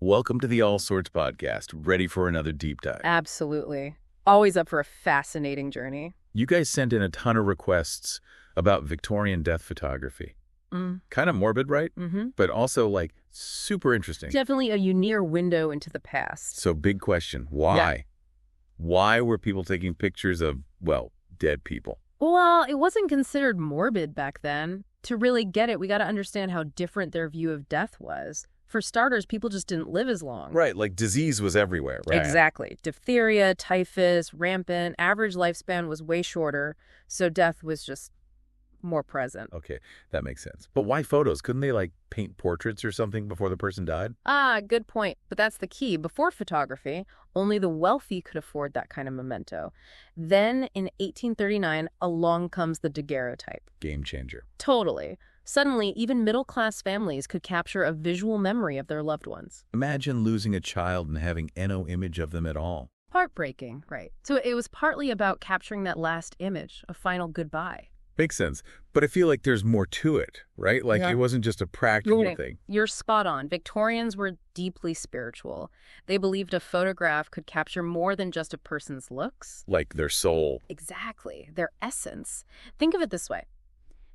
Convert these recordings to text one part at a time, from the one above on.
Welcome to the All Sorts Podcast. Ready for another deep dive? Absolutely. Always up for a fascinating journey. You guys sent in a ton of requests about Victorian death photography. Kind of morbid, right? But also, super interesting. Definitely a unique window into the past. So, big question. Why? Yeah. Why were people taking pictures of, dead people? Well, it wasn't considered morbid back then. To really get it, we got to understand how different their view of death was. For starters, people just didn't live as long. Right, disease was everywhere, right? Exactly. Diphtheria, typhus, rampant. Average lifespan was way shorter, so death was just more present. Okay, that makes sense. But why photos? Couldn't they, paint portraits or something before the person died? Good point. But that's the key. Before photography, only the wealthy could afford that kind of memento. Then, in 1839, along comes the daguerreotype. Game changer. Totally. Suddenly, even middle-class families could capture a visual memory of their loved ones. Imagine losing a child and having no image of them at all. Heartbreaking, right. So it was partly about capturing that last image, a final goodbye. Makes sense. But I feel like there's more to it, right? It wasn't just a practical thing. You're spot on. Victorians were deeply spiritual. They believed a photograph could capture more than just a person's looks. Like their soul. Exactly. Their essence. Think of it this way.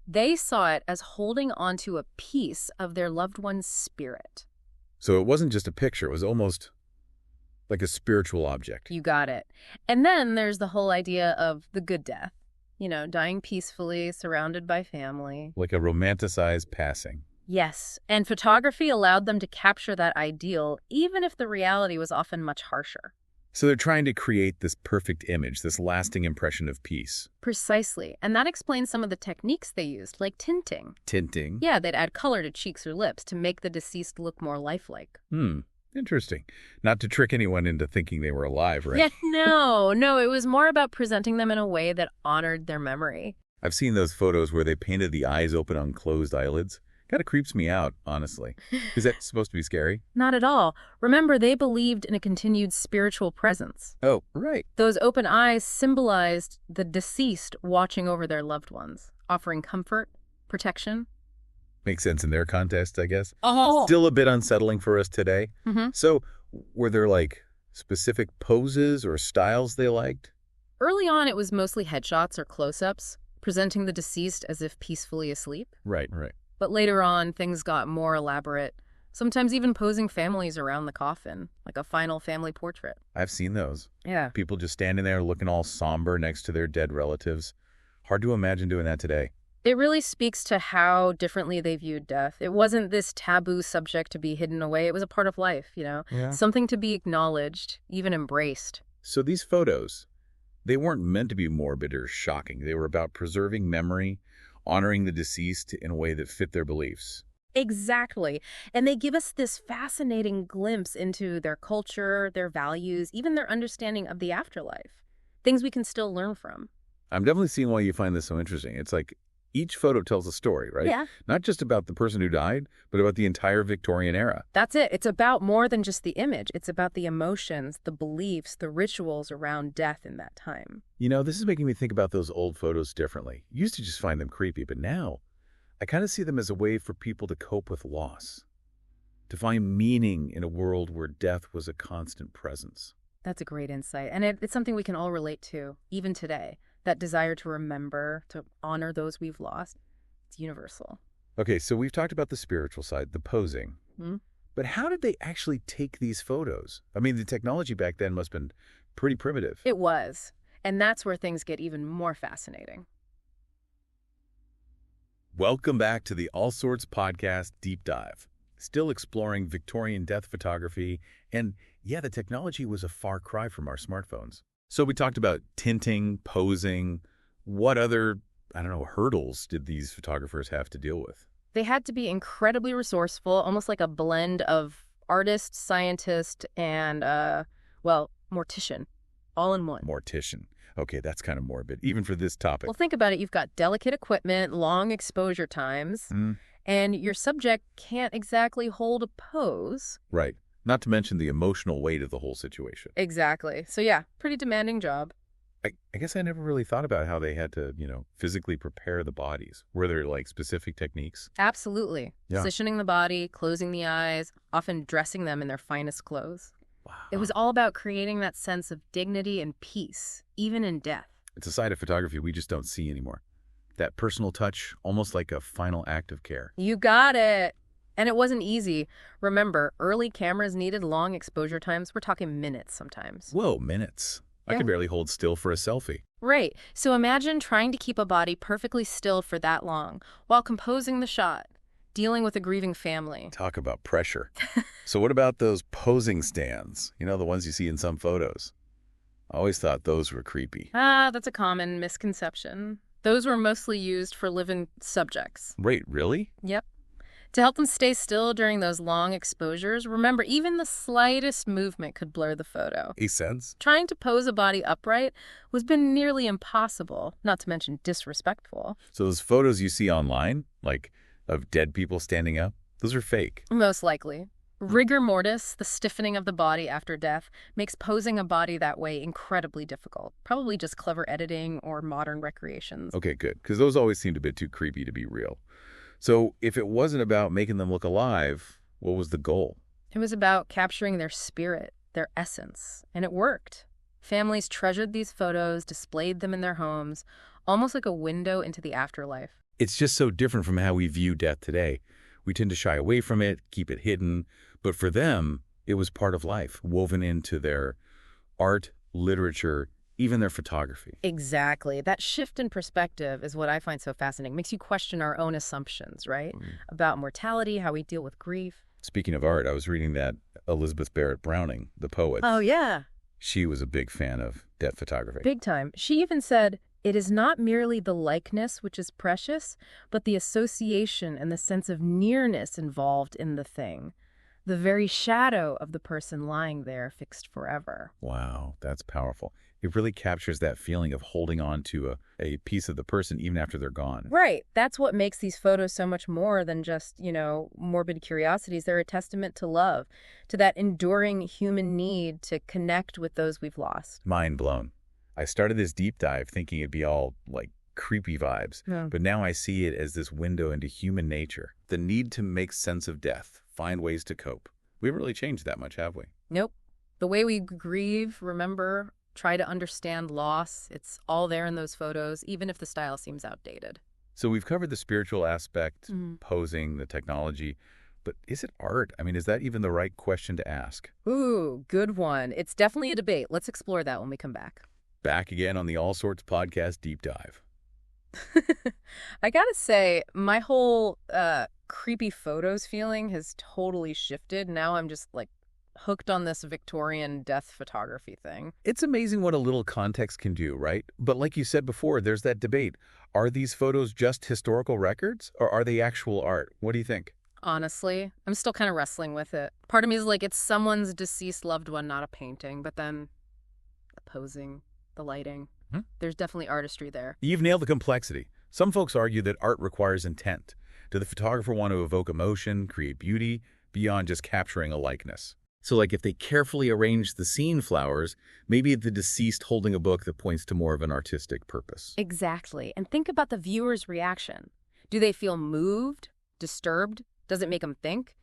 They saw it as holding onto a piece of their loved one's spirit. So it wasn't just a picture. It was almost like a spiritual object. You got it. And then there's the whole idea of the good death. Dying peacefully, surrounded by family. Like a romanticized passing. Yes, and photography allowed them to capture that ideal, even if the reality was often much harsher. So they're trying to create this perfect image, this lasting impression of peace. Precisely, and that explains some of the techniques they used, like tinting. Tinting? Yeah, they'd add color to cheeks or lips to make the deceased look more lifelike. Interesting. Not to trick anyone into thinking they were alive, right? Yeah, no, it was more about presenting them in a way that honored their memory. I've seen those photos where they painted the eyes open on closed eyelids. Kind of creeps me out, honestly. Is that supposed to be scary? Not at all. Remember, they believed in a continued spiritual presence. Oh, right. Those open eyes symbolized the deceased watching over their loved ones, offering comfort, protection. Makes sense in their context, I guess. Oh. Still a bit unsettling for us today. So, were there, specific poses or styles they liked? Early on, it was mostly headshots or close-ups, presenting the deceased as if peacefully asleep. Right. But later on, things got more elaborate, sometimes even posing families around the coffin, like a final family portrait. I've seen those. Yeah. People just standing there looking all somber next to their dead relatives. Hard to imagine doing that today. It really speaks to how differently they viewed death. It wasn't this taboo subject to be hidden away. It was a part of life, Yeah. Something to be acknowledged, even embraced. So these photos, they weren't meant to be morbid or shocking. They were about preserving memory, honoring the deceased in a way that fit their beliefs. Exactly. And they give us this fascinating glimpse into their culture, their values, even their understanding of the afterlife. Things we can still learn from. I'm definitely seeing why you find this so interesting. It's like each photo tells a story, right? Yeah. Not just about the person who died, but about the entire Victorian era. That's it. It's about more than just the image. It's about the emotions, the beliefs, the rituals around death in that time. This is making me think about those old photos differently. Used to just find them creepy, but now I kind of see them as a way for people to cope with loss, to find meaning in a world where death was a constant presence. That's a great insight. And it's something we can all relate to, even today. That desire to remember, to honor those we've lost, it's universal. Okay, so we've talked about the spiritual side, the posing. But how did they actually take these photos? I mean, the technology back then must have been pretty primitive. It was. And that's where things get even more fascinating. Welcome back to the All Sorts Podcast Deep Dive. Still exploring Victorian death photography. And yeah, the technology was a far cry from our smartphones. So we talked about tinting, posing. What other, hurdles did these photographers have to deal with? They had to be incredibly resourceful, almost like a blend of artist, scientist, and, mortician, all in one. Mortician. Okay, that's kind of morbid, even for this topic. Well, think about it. You've got delicate equipment, long exposure times, and your subject can't exactly hold a pose. Right. Not to mention the emotional weight of the whole situation. Exactly. So yeah, pretty demanding job. I guess I never really thought about how they had to, physically prepare the bodies. Were there like specific techniques? Absolutely. Yeah. Positioning the body, closing the eyes, often dressing them in their finest clothes. It Wow. was all about creating that sense of dignity and peace, even in death. It's a side of photography we just don't see anymore. That personal touch, almost like a final act of care. You got it. And it wasn't easy. Remember, early cameras needed long exposure times. We're talking minutes sometimes. Whoa, minutes. I Yeah. could barely hold still for a selfie. Right. So imagine trying to keep a body perfectly still for that long while composing the shot, dealing with a grieving family. Talk about pressure. So what about those posing stands? The ones you see in some photos. I always thought those were creepy. That's a common misconception. Those were mostly used for living subjects. Wait, really? Yep. To help them stay still during those long exposures, remember, even the slightest movement could blur the photo. Makes sense. Trying to pose a body upright was been nearly impossible, not to mention disrespectful. So those photos you see online, like of dead people standing up, those are fake. Most likely. Rigor mortis, the stiffening of the body after death, makes posing a body that way incredibly difficult. Probably just clever editing or modern recreations. Okay, good. Because those always seemed a bit too creepy to be real. So if it wasn't about making them look alive, what was the goal? It was about capturing their spirit, their essence, and it worked. Families treasured these photos, displayed them in their homes, almost like a window into the afterlife. It's just so different from how we view death today. We tend to shy away from it, keep it hidden. But for them, it was part of life, woven into their art, literature, even their photography. Exactly. That shift in perspective is what I find so fascinating. Makes you question our own assumptions, right? About mortality, how we deal with grief. Speaking of art, I was reading that Elizabeth Barrett Browning, the poet, Oh, yeah. she was a big fan of death photography. Big time. She even said, "It is not merely the likeness which is precious, but the association and the sense of nearness involved in the thing. The very shadow of the person lying there fixed forever." Wow, that's powerful. It really captures that feeling of holding on to a piece of the person even after they're gone. Right. That's what makes these photos so much more than just, morbid curiosities. They're a testament to love, to that enduring human need to connect with those we've lost. Mind blown. I started this deep dive thinking it'd be all like creepy vibes, Yeah. but now I see it as this window into human nature, the need to make sense of death, find ways to cope. We haven't really changed that much, have we? Nope. The way we grieve, remember, try to understand loss, it's all there in those photos, even if the style seems outdated. So we've covered the spiritual aspect, Mhm. posing, the technology, but is it art? I mean, is that even the right question to ask? Ooh, good one. It's definitely a debate. Let's explore that when we come back. Back again on the All Sorts Podcast Deep Dive. I gotta say, my whole creepy photos feeling has totally shifted. Now I'm just hooked on this Victorian death photography thing. It's amazing what a little context can do, right? But like you said before, there's that debate. Are these photos just historical records or are they actual art? What do you think? Honestly, I'm still kind of wrestling with it. Part of me is like, it's someone's deceased loved one, not a painting. But then the posing, the lighting, there's definitely artistry there. You've nailed the complexity. Some folks argue that art requires intent. Did the photographer want to evoke emotion, create beauty, beyond just capturing a likeness? So like if they carefully arrange the scene flowers, maybe the deceased holding a book that points to more of an artistic purpose. Exactly. And think about the viewer's reaction. Do they feel moved, disturbed? Does it make them think?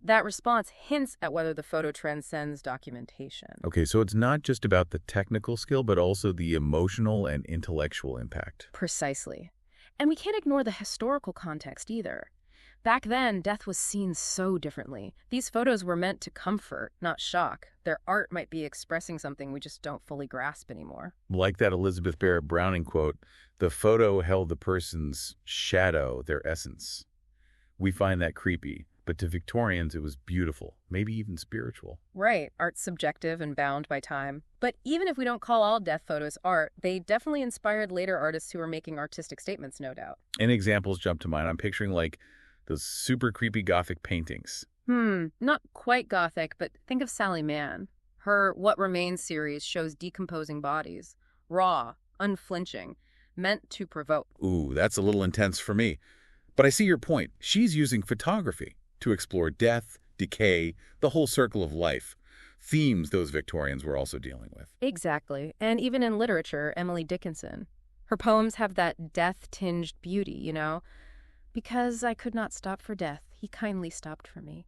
That response hints at whether the photo transcends documentation. Okay, so it's not just about the technical skill, but also the emotional and intellectual impact. Precisely. And we can't ignore the historical context either. Back then, death was seen so differently. These photos were meant to comfort, not shock. Their art might be expressing something we just don't fully grasp anymore. Like that Elizabeth Barrett Browning quote, the photo held the person's shadow, their essence. We find that creepy, but to Victorians it was beautiful, maybe even spiritual. Right, art's subjective and bound by time. But even if we don't call all death photos art, they definitely inspired later artists who were making artistic statements, no doubt. And examples jump to mind. I'm picturing like those super creepy Gothic paintings. Not quite Gothic, but think of Sally Mann. Her What Remains series shows decomposing bodies, raw, unflinching, meant to provoke. Ooh, that's a little intense for me. But I see your point. She's using photography to explore death, decay, the whole circle of life, themes those Victorians were also dealing with. Exactly. And even in literature, Emily Dickinson. Her poems have that death-tinged beauty, Because I could not stop for death, he kindly stopped for me.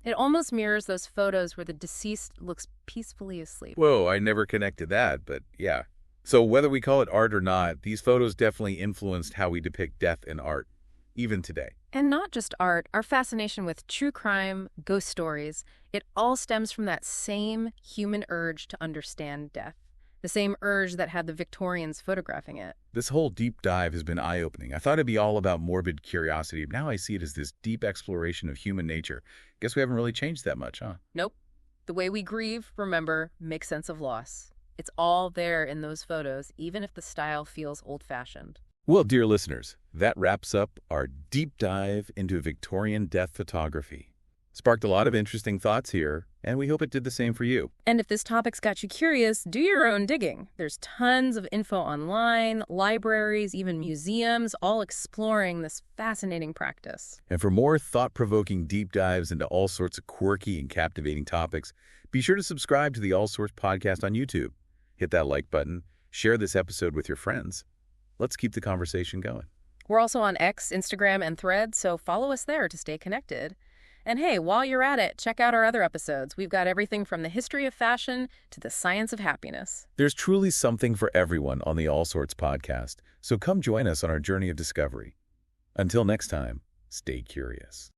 It almost mirrors those photos where the deceased looks peacefully asleep. Whoa, I never connected that, but yeah. So whether we call it art or not, these photos definitely influenced how we depict death in art, even today. And not just art, our fascination with true crime, ghost stories, it all stems from that same human urge to understand death. The same urge that had the Victorians photographing it. This whole deep dive has been eye-opening. I thought it'd be all about morbid curiosity, but now I see it as this deep exploration of human nature. Guess we haven't really changed that much, huh? Nope. The way we grieve, remember, make sense of loss. It's all there in those photos, even if the style feels old-fashioned. Well, dear listeners, that wraps up our deep dive into Victorian death photography. Sparked a lot of interesting thoughts here, and we hope it did the same for you. And if this topic's got you curious, do your own digging. There's tons of info online, libraries, even museums, all exploring this fascinating practice. And for more thought-provoking deep dives into all sorts of quirky and captivating topics, be sure to subscribe to the All Sorts podcast on YouTube. Hit that like button, share this episode with your friends. Let's keep the conversation going. We're also on X, Instagram, and Threads, so follow us there to stay connected. And hey, while you're at it, check out our other episodes. We've got everything from the history of fashion to the science of happiness. There's truly something for everyone on the All Sorts podcast, so come join us on our journey of discovery. Until next time, stay curious.